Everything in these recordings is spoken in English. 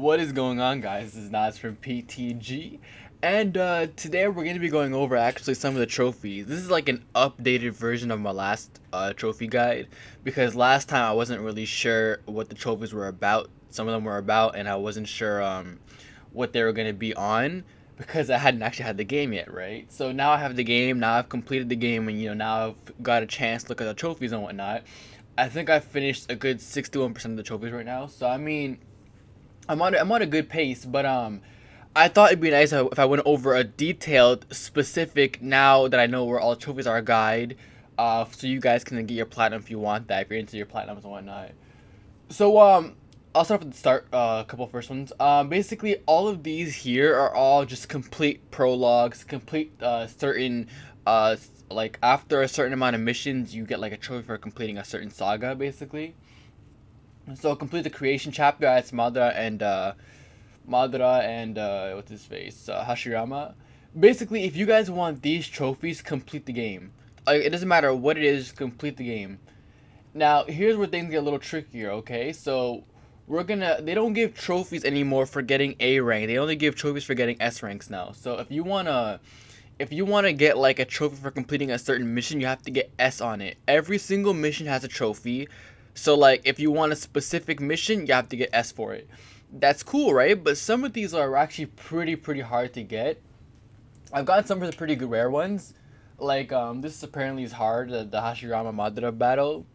What is going on, guys? This is Nas from PTG, and today we're going to be going over actually some of the trophies. This is like an updated version of my last trophy guide, because last time I wasn't really sure what the trophies were about. Some of them were about, and I wasn't sure what they were going to be on, because I hadn't actually had the game yet, right? So now I have the game, now I've completed the game, and now I've got a chance to look at the trophies and whatnot. I think I finished a good 61% of the trophies right now, so I mean, I'm on a good pace, but I thought it'd be nice if I went over a detailed, specific, now that I know where all trophies are, guide, so you guys can get your platinum if you want that, if you're into your platinums and whatnot. So I'll start with the start, a couple first ones. Basically all of these here are all just complete prologues, complete certain like after a certain amount of missions, you get like a trophy for completing a certain saga, basically. So complete the creation chapter. It's Madara and what's his face, Hashirama. Basically, if you guys want these trophies, complete the game. Like, it doesn't matter what it is, complete the game. Now, here's where things get a little trickier. Okay, so they don't give trophies anymore for getting A rank. They only give trophies for getting S ranks now. So if you wanna get like a trophy for completing a certain mission, you have to get S on it. Every single mission has a trophy. So like if you want a specific mission, you have to get S for it. That's cool, right? But some of these are actually pretty hard to get. I've gotten some of the pretty good rare ones. Like this apparently is hard, the Hashirama Madara battle.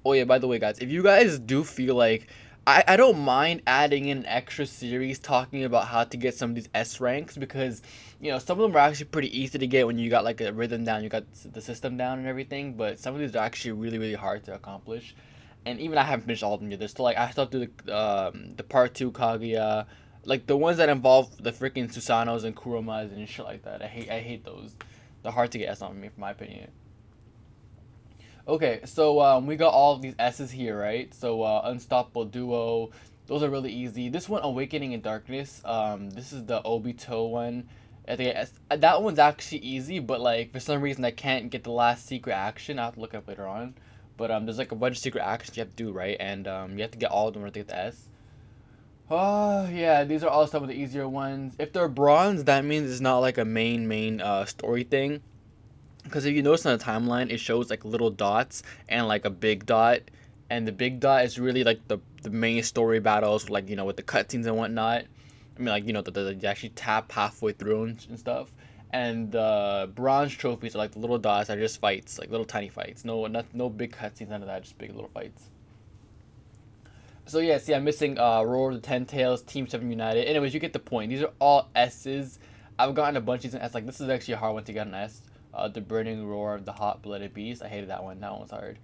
Oh yeah, by the way, guys, if you guys do feel like I don't mind adding in an extra series talking about how to get some of these S ranks, because some of them are actually pretty easy to get when you got like a rhythm down, you got the system down and everything, but some of these are actually really hard to accomplish. And even I haven't finished all of them yet. There's still like I still have to do the part 2 Kaguya, like the ones that involve the freaking Susanos and Kuromas and shit like that. I hate those. They're hard to get S on me, for my opinion. Okay, so we got all of these S's here, right? So Unstoppable Duo, those are really easy. This one, Awakening in Darkness, this is the Obito one. I think that one's actually easy, but like for some reason I can't get the last secret action. I have to look up later on. But there's like a bunch of secret actions you have to do, right? And you have to get all of them to get the S. Oh yeah, these are all some of the easier ones. If they're bronze, that means it's not like a main story thing. Because if you notice on the timeline, it shows like little dots and like a big dot, and the big dot is really like the main story battles, like with the cutscenes and whatnot. I mean, like you actually tap halfway through and stuff. And the bronze trophies are like the little dots are just fights, like little tiny fights. No big cutscenes, none of that, just big little fights. So yeah, see, I'm missing Roar of the Ten Tails, Team 7 United. Anyways, you get the point. These are all S's. I've gotten a bunch of these in S. Like, this is actually a hard one to get an S. The Burning Roar of the Hot Blooded Beast. I hated that one. That one was hard.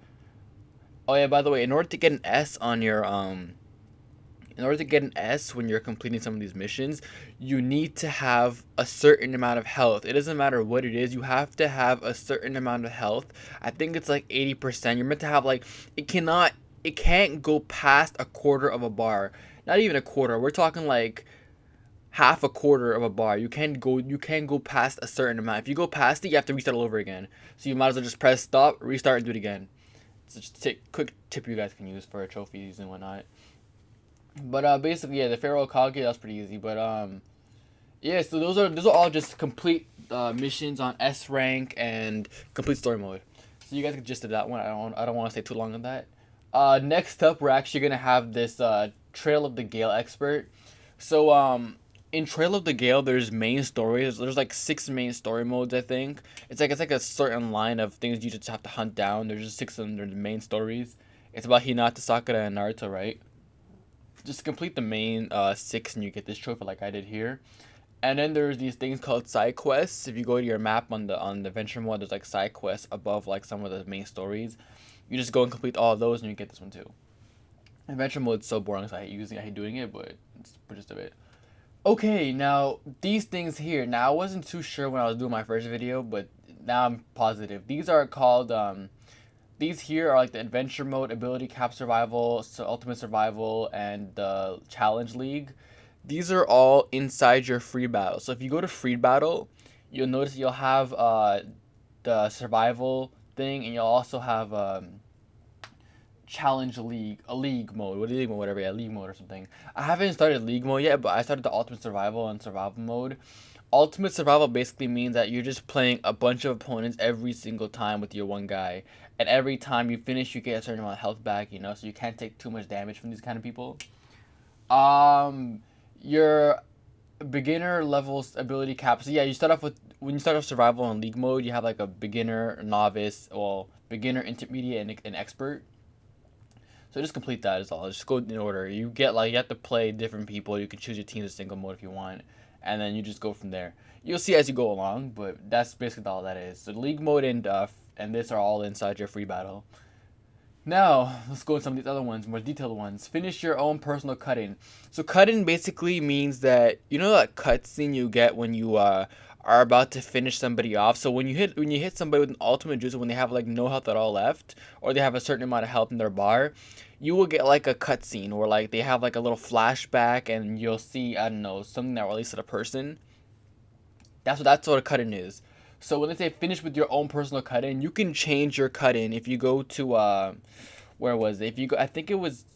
Oh yeah, by the way, in order to get an S on your in order to get an S when you're completing some of these missions, you need to have a certain amount of health. It doesn't matter what it is, you have to have a certain amount of health. I think it's like 80%. You're meant to have like it can't go past a quarter of a bar. Not even a quarter. We're talking like half a quarter of a bar. You can't go past a certain amount. If you go past it, you have to restart all over again. So you might as well just press stop, restart, and do it again. It's just a quick tip you guys can use for trophies and whatnot. But basically, yeah, the Pharaoh Kage, that's pretty easy. But yeah, so those are all just complete missions on S rank and complete story mode. So you guys get the gist of that one. I don't want to stay too long on that. Next up, we're actually gonna have this Trail of the Gale expert. So in Trail of the Gale, there's main stories. There's like 6 main story modes, I think. It's like a certain line of things you just have to hunt down. There's just 6 of them. They're the main stories. It's about Hinata, Sakura, and Naruto, right? Just complete the main 6 and you get this trophy like I did here. And then there's these things called side quests. If you go to your map on the adventure mode, there's like side quests above like some of the main stories. You just go and complete all of those and you get this one too. Adventure mode is so boring, so I hate doing it, but it's just a bit. Okay, now these things here. Now I wasn't too sure when I was doing my first video, but now I'm positive. These are called these here are like the adventure mode, ability cap survival, so ultimate survival, and the challenge league. These are all inside your free battle. So if you go to free battle, you'll notice you'll have the survival thing, and you'll also have challenge league, a league mode, what league mode, whatever, yeah, league mode or something. I haven't started league mode yet, but I started the ultimate survival and survival mode. Ultimate survival basically means that you're just playing a bunch of opponents every single time with your one guy, and every time you finish, you get a certain amount of health back. You know, so you can't take too much damage from these kind of people. Um, your beginner levels ability cap. So yeah, you start off with when you start off survival in league mode, you have like a beginner, novice, well, beginner, intermediate, and expert. So just complete that is all. Just go in order. You get like you have to play different people. You can choose your team as single mode if you want, and then you just go from there. You'll see as you go along, but that's basically all that is. So league mode and this are all inside your free battle. Now, let's go into some of these other ones, more detailed ones. Finish your own personal cut-in. So cut-in basically means that, you know that cutscene you get when you are about to finish somebody off. So when you hit somebody with an ultimate jutsu when they have like no health at all left, or they have a certain amount of health in their bar, you will get like a cutscene or like they have like a little flashback and you'll see, I don't know, something that relates to the person. That's what a cut-in is. So when they say finish with your own personal cut-in, you can change your cut-in if you go to where was it? If you go, I think it was,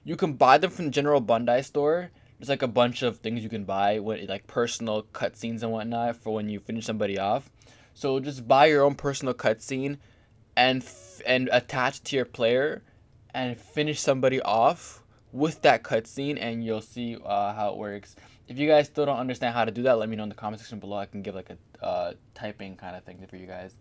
you can buy them from the general Bandai store. There's like a bunch of things you can buy with like personal cutscenes and whatnot for when you finish somebody off. So just buy your own personal cutscene and attach it to your player and finish somebody off with that cutscene, and you'll see how it works. If you guys still don't understand how to do that, let me know in the comment section below. I can give like a typing kind of thing for you guys.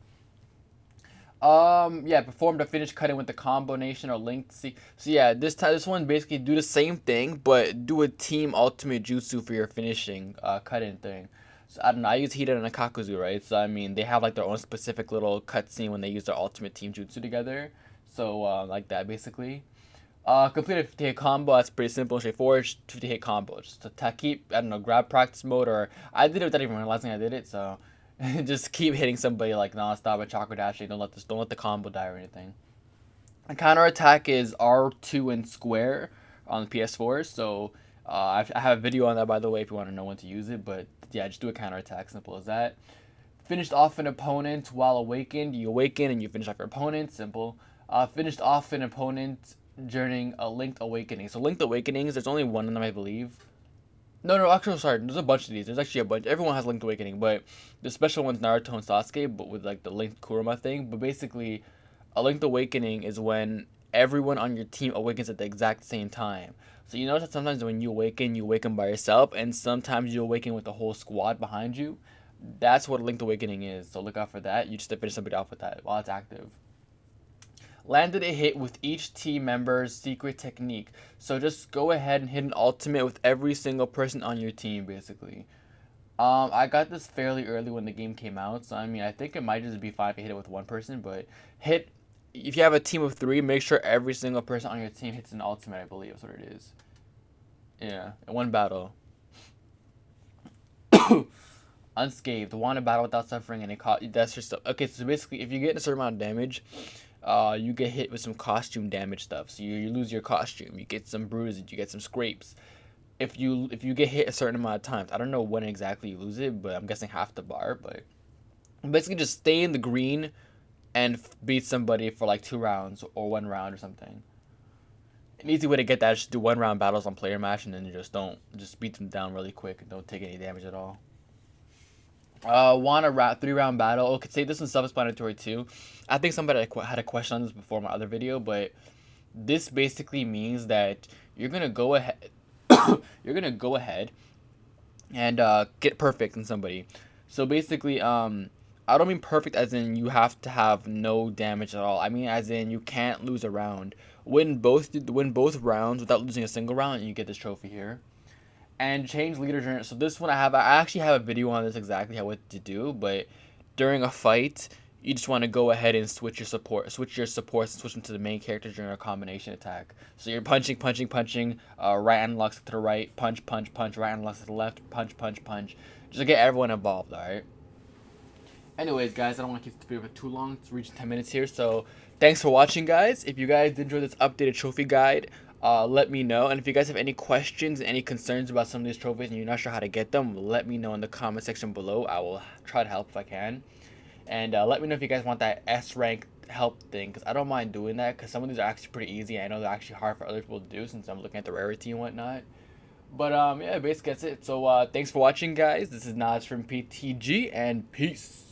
Yeah, perform the finish cutting with the combination or linked. See, so yeah, this one basically do the same thing, but do a team ultimate jutsu for your finishing cut-in thing. So I don't know. I use Hida and Akakuzu, right? So I mean, they have like their own specific little cutscene when they use their ultimate team jutsu together. So like that basically. Complete a 50 hit combo. That's pretty simple and straightforward. 50 hit combo. Just to keep, I don't know, grab practice mode, or I did it without even realizing I did it. So just keep hitting somebody like nonstop with chakra dashing. Don't let the combo die or anything. A counter attack is R2 and square on the PS4. So I have a video on that, by the way, if you want to know when to use it. But yeah, just do a counter attack. Simple as that. Finished off an opponent while awakened. You awaken and you finish off your opponent. Simple. Finished off an opponent during a linked awakening. So linked awakenings, there's only one of them, I believe. No, actually, sorry. There's a bunch of these. There's actually a bunch. Everyone has linked awakening, but the special one's Naruto and Sasuke, but with like the linked Kurama thing. But basically, a linked awakening is when everyone on your team awakens at the exact same time. So you notice that sometimes when you awaken by yourself, and sometimes you awaken with the whole squad behind you. That's what a linked awakening is. So look out for that. You just have to finish somebody off with that while it's active. Landed a hit with each team member's secret technique. So just go ahead and hit an ultimate with every single person on your team, basically. I got this fairly early when the game came out, so I mean, I think it might just be fine if you hit it with one person, but hit, if you have a team of 3, make sure every single person on your team hits an ultimate, I believe that's what it is. Yeah, in one battle. Unscathed, won a battle without suffering any cost. That's just okay. So basically, if you get a certain amount of damage, you get hit with some costume damage stuff. So you lose your costume. You get some bruises. You get some scrapes. If you get hit a certain amount of times, I don't know when exactly you lose it, but I'm guessing half the bar. But basically, just stay in the green and beat somebody for like 2 rounds or 1 round or something. An easy way to get that is just do 1 round battles on player match, and then you just beat them down really quick and don't take any damage at all. Want a 3 round battle. Okay, say this is self-explanatory too. I think somebody had a question on this before my other video, but this basically means that you're gonna go ahead. You're gonna go ahead and get perfect in somebody. So basically, I don't mean perfect as in you have to have no damage at all. I mean as in you can't lose a round. Win both rounds without losing a single round, and you get this trophy here. And change leader journey. So this one I actually have a video on this exactly how what to do, but during a fight, you just want to go ahead and switch your supports and switch them to the main character during a combination attack. So you're punching, right unlocks to the right, punch, right unlocks to the left, punch. Just to get everyone involved, alright? Anyways, guys, I don't want to keep the video for too long. It's reaching 10 minutes here, so thanks for watching, guys. If you guys did enjoy this updated trophy guide, let me know. And if you guys have any questions, any concerns about some of these trophies and you're not sure how to get them, let me know in the comment section below. I will try to help if I can. And let me know if you guys want that S rank help thing, because I don't mind doing that, because some of these are actually pretty easy. I know they're actually hard for other people to do since I'm looking at the rarity and whatnot. But yeah, basically that's it. So thanks for watching, guys. This is Nas from PTG, and peace.